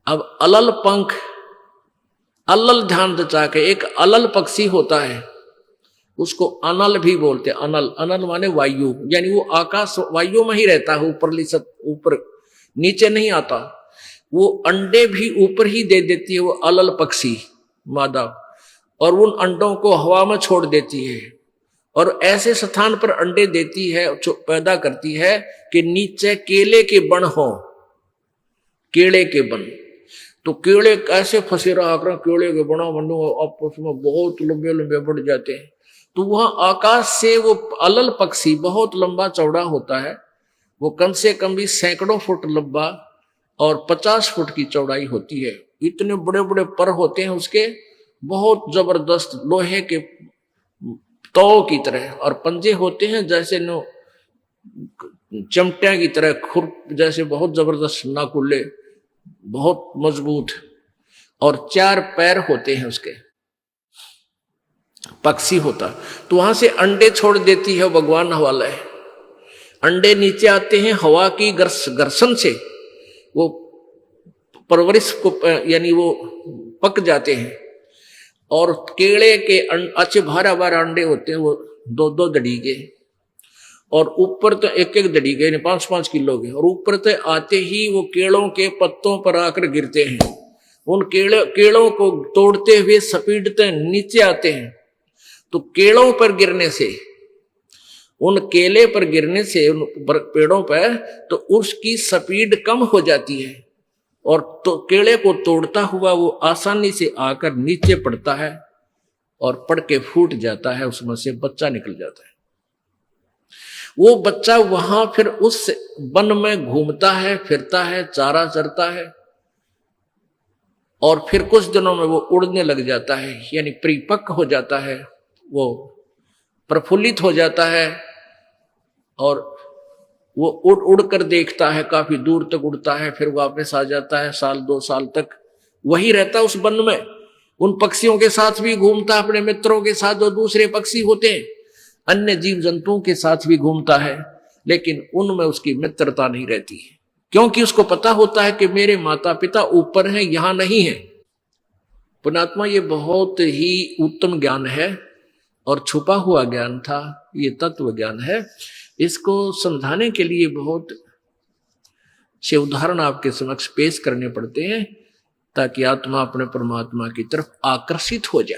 अब अलल पंख, अलल ध्यान दचा के, एक अलल पक्षी होता है उसको अनल भी बोलते हैं। अनल, अनल माने वायु, यानी वो आकाश वायु में ही रहता है, ऊपर नीचे नहीं आता। वो अंडे भी ऊपर ही दे देती है वो अलल पक्षी मादा, और उन अंडों को हवा में छोड़ देती है और ऐसे स्थान पर अंडे देती है, पैदा करती है कि नीचे केले के बन हो, केले के बन। तो केले कैसे फंसे रहा कर, केले के बना बनो आपस में बहुत लंबे लंबे बढ़ जाते हैं। तो वहां आकाश से वो अलल पक्षी बहुत लंबा चौड़ा होता है, वो कम से कम भी सैकड़ों फुट लंबा और 50 फुट की चौड़ाई होती है। इतने बड़े बड़े पर होते हैं उसके, बहुत जबरदस्त लोहे के तौ की तरह, और पंजे होते हैं जैसे नो चमटिया की तरह, खुर जैसे बहुत जबरदस्त नाकुले, बहुत मजबूत, और 4 पैर होते हैं उसके, पक्षी होता। तो वहां से अंडे छोड़ देती है भगवान वाला है। अंडे नीचे आते हैं हवा की घर्षण से, वो परवरिश को यानी वो पक जाते हैं। और केले के अच्छे भारा भारा अंडे होते हैं, वो 2-2 दड़ी के, और ऊपर तो 1-1 दड़ी के, 5-5 किलो के, और ऊपर तो आते ही वो केलों के पत्तों पर आकर गिरते हैं। उन केलों को तोड़ते हुए सपीटते नीचे आते हैं। तो केलों पर गिरने से, उन केले पर गिरने से, उन पेड़ों पर, तो उसकी स्पीड कम हो जाती है, और तो केले को तोड़ता हुआ वो आसानी से आकर नीचे पड़ता है और पड़ के फूट जाता है, उसमें से बच्चा निकल जाता है। वो बच्चा वहां फिर उस वन में घूमता है, फिरता है, चारा चरता है, और फिर कुछ दिनों में वो उड़ने लग जाता है, यानी परिपक्व हो जाता है, वो प्रफुल्लित हो जाता है, और वो उड़ उड़ कर देखता है, काफी दूर तक उड़ता है, फिर वापस आ जाता है। 1-2 साल तक वही रहता है उस वन में, उन पक्षियों के साथ भी घूमता है, अपने मित्रों के साथ जो दूसरे पक्षी होते हैं, अन्य जीव जंतुओं के साथ भी घूमता है, लेकिन उनमें उसकी मित्रता नहीं रहती है, क्योंकि उसको पता होता है कि मेरे माता पिता ऊपर हैं, यहां नहीं है। पुण्यात्मा, ये बहुत ही उत्तम ज्ञान है और छुपा हुआ ज्ञान था, ये तत्व ज्ञान है। इसको समझाने के लिए बहुत से उदाहरण आपके समक्ष पेश करने पड़ते हैं, ताकि आत्मा अपने परमात्मा की तरफ आकर्षित हो जाए।